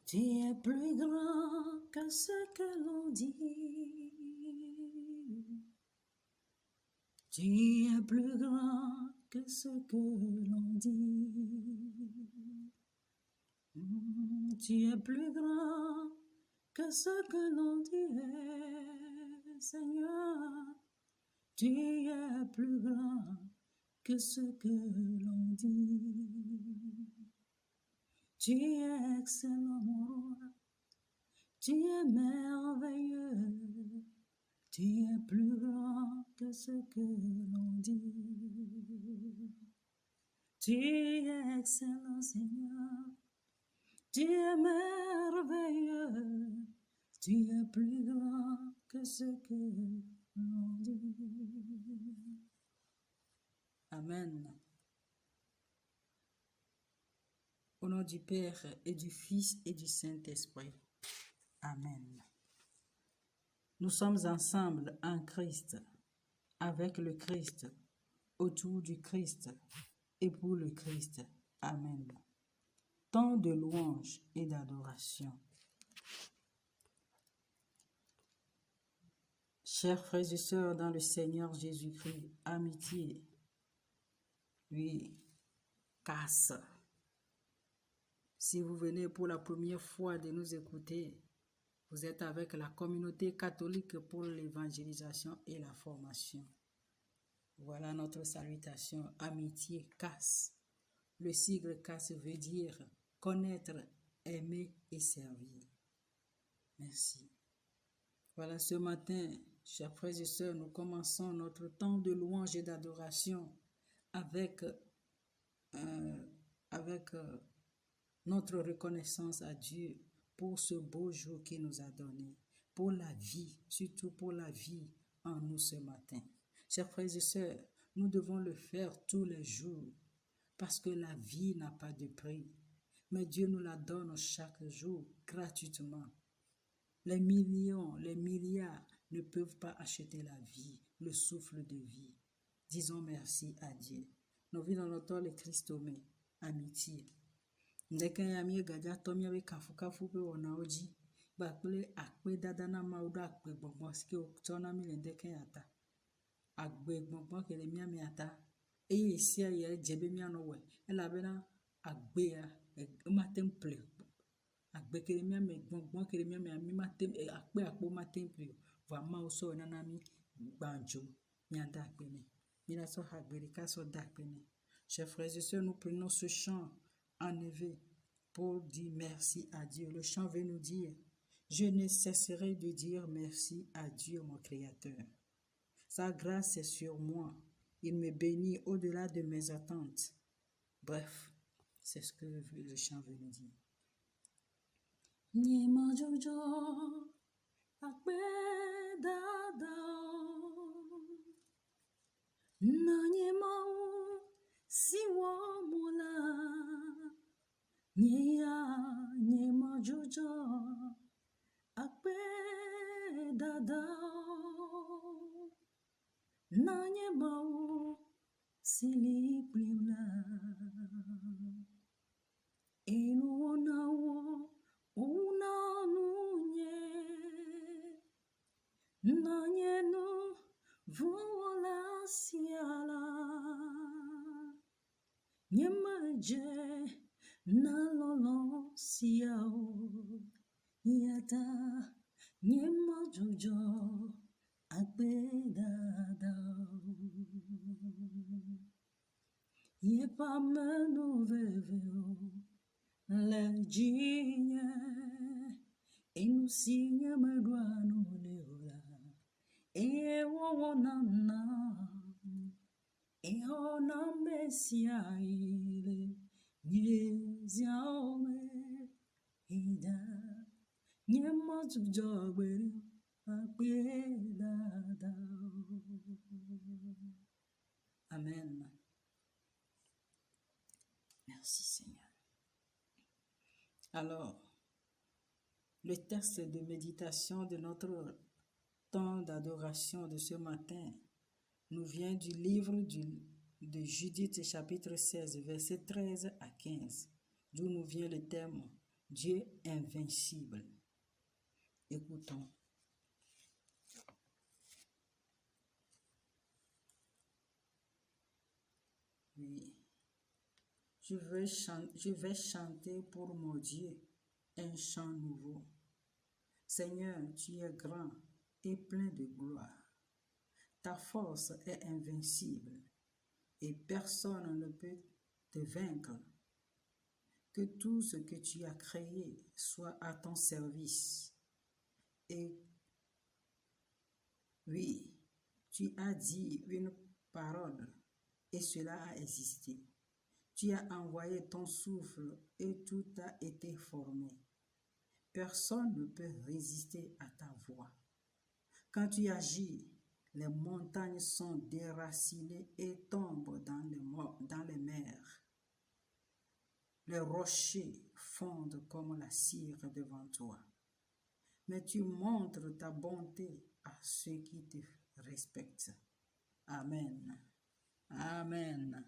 Tu es plus grand que ce que l'on dit. Tu es plus grand que ce que l'on dit. Tu es plus grand que ce que l'on dit, Seigneur. Tu es plus grand que ce que l'on dit. Tu es excellent, mon roi. Tu es merveilleux. Tu es plus grand que ce que l'on dit. Tu es excellent, Seigneur. Tu es merveilleux. Tu es plus grand que ce que l'on dit. Amen. Au nom du Père et du Fils et du Saint-Esprit. Amen. Nous sommes ensemble en Christ, avec le Christ, autour du Christ et pour le Christ. Amen. Temps de louange et d'adoration. Chers frères et sœurs dans le Seigneur Jésus-Christ, amitié, oui, casse. Si vous venez pour la première fois de nous écouter, vous êtes avec la communauté catholique pour l'évangélisation et la formation. Voilà notre salutation, amitié, casse. Le sigle casse veut dire connaître, aimer et servir. Merci. Voilà, ce matin, chers frères et sœurs, nous commençons notre temps de louange et d'adoration avec notre reconnaissance à Dieu pour ce beau jour qu'il nous a donné, pour la vie, surtout pour la vie en nous ce matin. Chers frères et sœurs, nous devons le faire tous les jours parce que la vie n'a pas de prix, mais Dieu nous la donne chaque jour gratuitement. Les millions, les milliards ne peuvent pas acheter la vie, le souffle de vie. Disons merci à Dieu. Nous vivons dans notre le Christ mais amitié. Ndeke ya mi gaja to mi be kafu pe wona oji ba kple akpe dada na ma do akpe gbogbo ske o tsona mi le ndeke ya ta agbe gbogbo ke le mi ata eye sia ye jebe mi ano we ela be na agbe ya ma temple agbe ke le mi gbogbo ke le mi ma tem akpe akpo ma temple va ma o so na mi gbanjo mi ada akpe ne mi la so agbe ka so da akpe ne. Chers frères et sœurs, nous prenons ce chant enlevé pour dire merci à Dieu. Le chant veut nous dire, je ne cesserai de dire merci à Dieu mon Créateur. Sa grâce est sur moi. Il me bénit au-delà de mes attentes. Bref, c'est ce que le chant veut nous dire. Nyema jojo akpe dada na nyema siwa mola nyema jojo akpe dada na nyema sili plimla enu nawo una nunye na nyenu vola siala nyemaje na lolo siao yata nyema jojo akpe dada ye pa menu veveo le jigne e nu signe me duano leola e wo nana e ona mesia ile nyeziaome ida nyema jojo gbere akpe dada. Amen. Merci Seigneur. Alors, le texte de méditation de notre temps d'adoration de ce matin nous vient du livre de Judith chapitre 16, versets 13 à 15, d'où nous vient le thème Dieu invincible. Écoutons. Oui. Je vais chanter pour mon Dieu un chant nouveau. Seigneur, tu es grand et plein de gloire. Ta force est invincible et personne ne peut te vaincre. Que tout ce que tu as créé soit à ton service. Et oui, tu as dit une parole et cela a existé. Tu as envoyé ton souffle et tout a été formé. Personne ne peut résister à ta voix. Quand tu agis, les montagnes sont déracinées et tombent dans les mers. Les rochers fondent comme la cire devant toi. Mais tu montres ta bonté à ceux qui te respectent. Amen. Amen.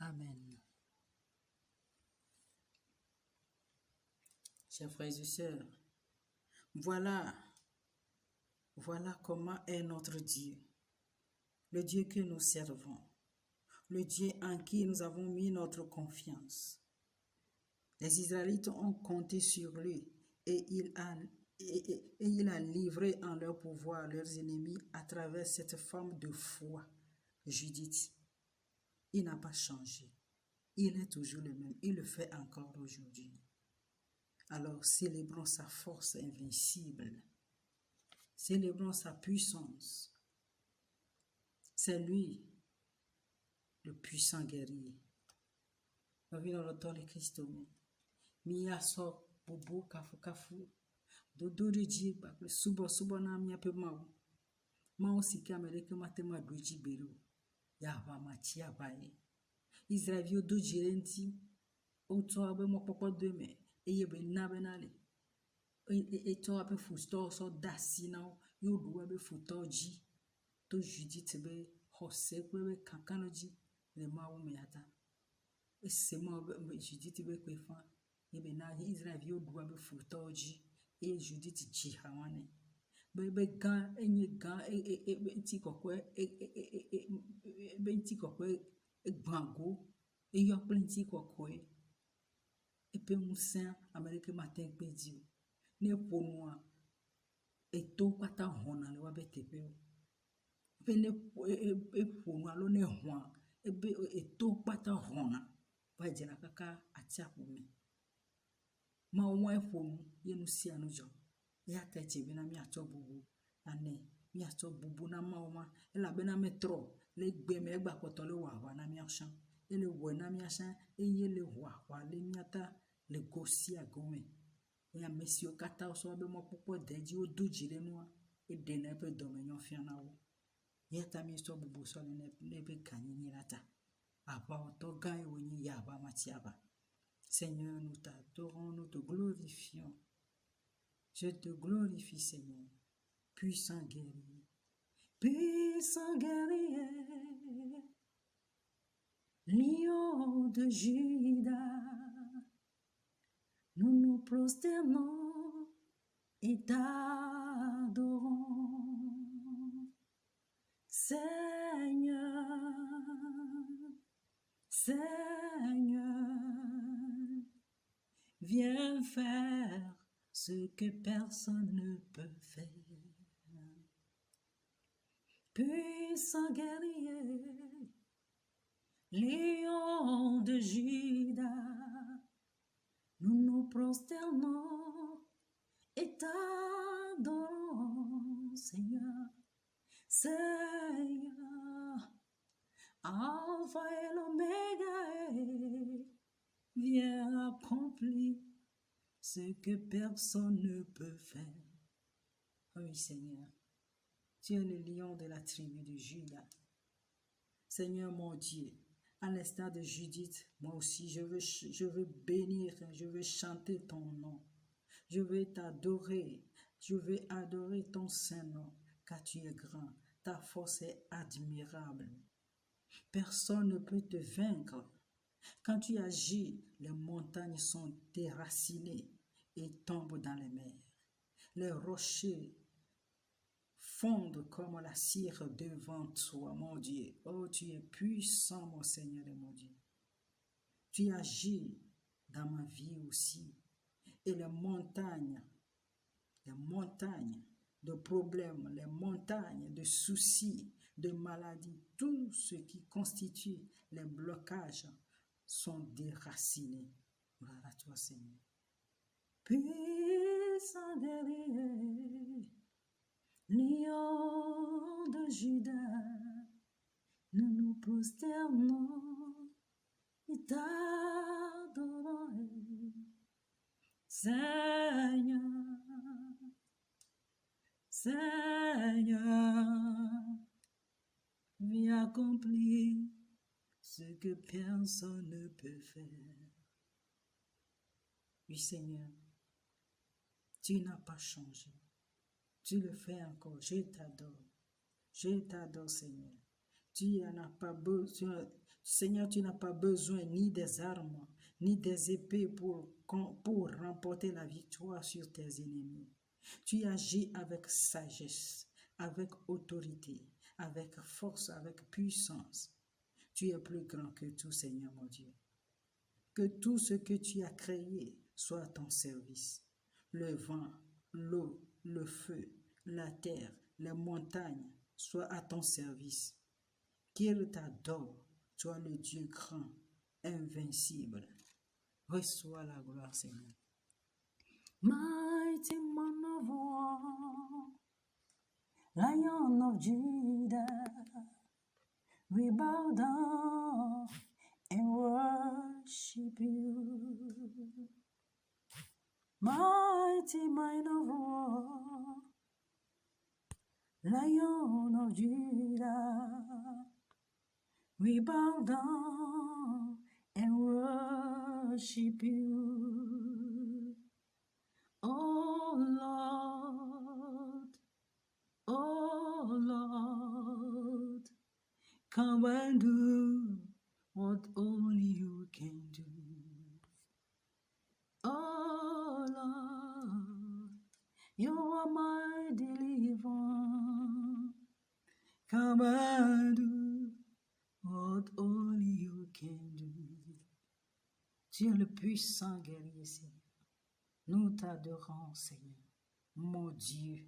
Amen. Chers frères et sœurs, voilà comment est notre Dieu, le Dieu que nous servons, le Dieu en qui nous avons mis notre confiance. Les Israélites ont compté sur lui et il a livré en leur pouvoir leurs ennemis à travers cette femme de foi, Judith. Il n'a pas changé. Il est toujours le même. Il le fait encore aujourd'hui. Alors célébrons sa force invincible. Célébrons sa puissance. C'est lui, le puissant guerrier. Nous dans le temps de Christ. Mia so bobo kafu. Dodo de ji bakle subo na mia pe mau. Mau sika Amerika matema doji beru. Ya ba machi abaye. Israel do jirenti. Oto abe mo popo de me. Eye be na benale. Eto abe fusto so dasi na yo do abe futo ji. To Judith be hose be kankano ji le mau me ata. Se mo Judith be kwefan. Ebe na Israel yo do abe futo ji. Et Judith ji hawane. Be gan enye gan enti kokwe enti kokwe gbango e yo plenty kokwe e pe musen America matin pe di ne ponua e to pata hona le wa be tepe o pe ne e ponua lo ne hwan e be e to pata hona wa jena kaka atia me ma won e ponu ye nu si anu jo ya teche bi na mi ato bubu ane mi ato bubu na ma oma e la be na metro le gbe me gba poto le wa na mi achan e le wo na mi achan e ye le wa le mi ata le gosi agome e ya mesio kata so be mo popo deji o doji le no e de na pe do me nyon fian na wo ye ta mi so bubu so ne be kanyi ni lata aba oto gan e woni ya ba matiaba. Seigneur, nous t'adorons, nous te glorifions. Je te glorifie, Seigneur, puissant guerrier. Puissant guerrier, lion de Juda, nous nous prosternons et t'adorons. Seigneur, Seigneur, viens faire ce que personne ne peut faire. Puissant guerrier, lion de Juda, nous nous prosternons et t'adorons, Seigneur, Seigneur, Alpha et l'Oméga, viens accomplir ce que personne ne peut faire. Oui, Seigneur, tu es le lion de la tribu de Juda. Seigneur mon Dieu, à l'instar de Judith, moi aussi je veux bénir, je veux chanter ton nom. Je veux t'adorer, je veux adorer ton saint nom, car tu es grand, ta force est admirable. Personne ne peut te vaincre. Quand tu agis, les montagnes sont déracinées et tombent dans les mers. Les rochers fondent comme la cire devant toi, mon Dieu. Oh, tu es puissant, mon Seigneur et mon Dieu. Tu agis dans ma vie aussi. Et les montagnes de problèmes, les montagnes de soucis, de maladies, tout ce qui constitue les blocages sont déracinés. Gloire à toi, Seigneur. Puissant guerrier, lion de Juda, nous nous prosternons et t'adorons, Seigneur, Seigneur, viens accomplir ce que personne ne peut faire. Oui, Seigneur, tu n'as pas changé. Tu le fais encore. Je t'adore. Je t'adore, Seigneur. Tu n'as pas besoin, Seigneur, tu n'as pas besoin ni des armes, ni des épées pour remporter la victoire sur tes ennemis. Tu agis avec sagesse, avec autorité, avec force, avec puissance. Tu es plus grand que tout, Seigneur mon Dieu. Que tout ce que tu as créé soit à ton service. Le vent, l'eau, le feu, la terre, les montagnes soient à ton service. Qu'il t'adore, toi le Dieu grand, invincible. Reçois la gloire, Seigneur. Mighty man of war, Lion of Judah, we bow down and worship you. Mighty man of war, Lion of Judah, we bow down and worship you. Oh Lord, come and do what only you can do. Oh Lord, you are my deliverer. Come and do what only you can do. Tu es le puissant guerrier, Seigneur. Nous t'adorons, Seigneur. Mon Dieu,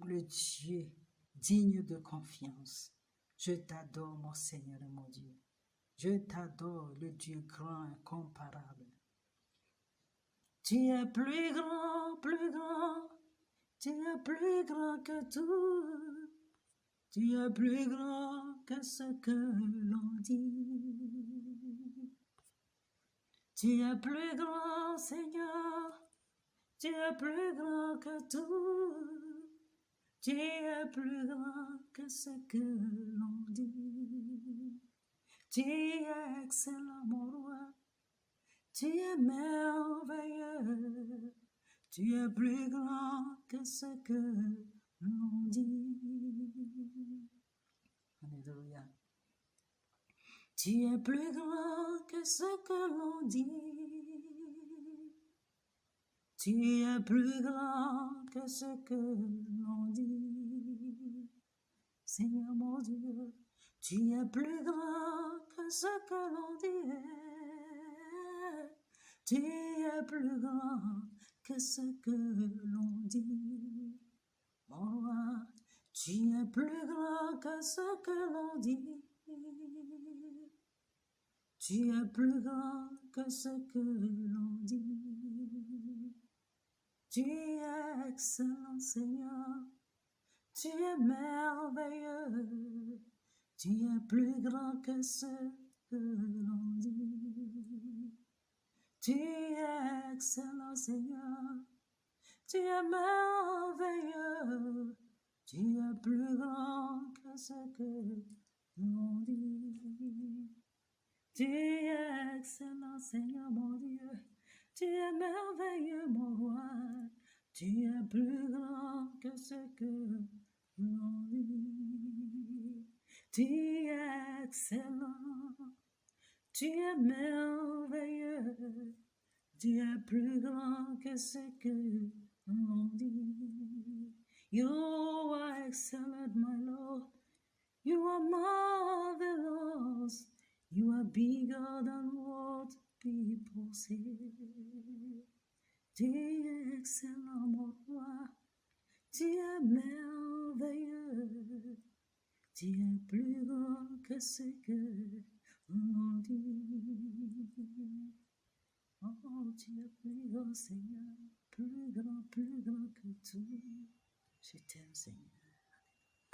le Dieu digne de confiance. Je t'adore, mon Seigneur et mon Dieu. Je t'adore, le Dieu grand, incomparable. Tu es plus grand, plus grand. Tu es plus grand que tout. Tu es plus grand que ce que l'on dit. Tu es plus grand, Seigneur. Tu es plus grand que tout. Tu es plus grand que ce que l'on dit. Tu es excellent, mon roi. Tu es merveilleux. Tu es plus grand que ce que l'on dit. Alléluia. Tu es plus grand que ce que l'on dit. Tu es plus grand que ce que l'on dit. Seigneur mon Dieu, tu es plus grand que ce que l'on dit. Tu es plus grand que ce que l'on dit. Mon roi, tu es plus grand que ce que l'on dit. Tu es plus grand que ce que l'on dit. Tu es excellent, Seigneur. Tu es merveilleux. Tu es plus grand que ce que l'on dit. Tu es excellent, Seigneur. Tu es merveilleux. Tu es plus grand que ce que l'on dit. Tu es excellent, Seigneur, mon Dieu. Tu es merveilleux, mon roi. Tu es plus grand que ce que l'on dit. Tu es excellent. Tu es merveilleux, tu es plus grand que ce que l'on dit. You are excellent, my Lord. You are marvelous. You are bigger than what people say. Tu es excellent, mon roi. Tu es merveilleux. Tu es plus grand que ce que l'on dit. Oh, tu es plus grand, Seigneur. Plus grand que tout. Je t'aime, Seigneur.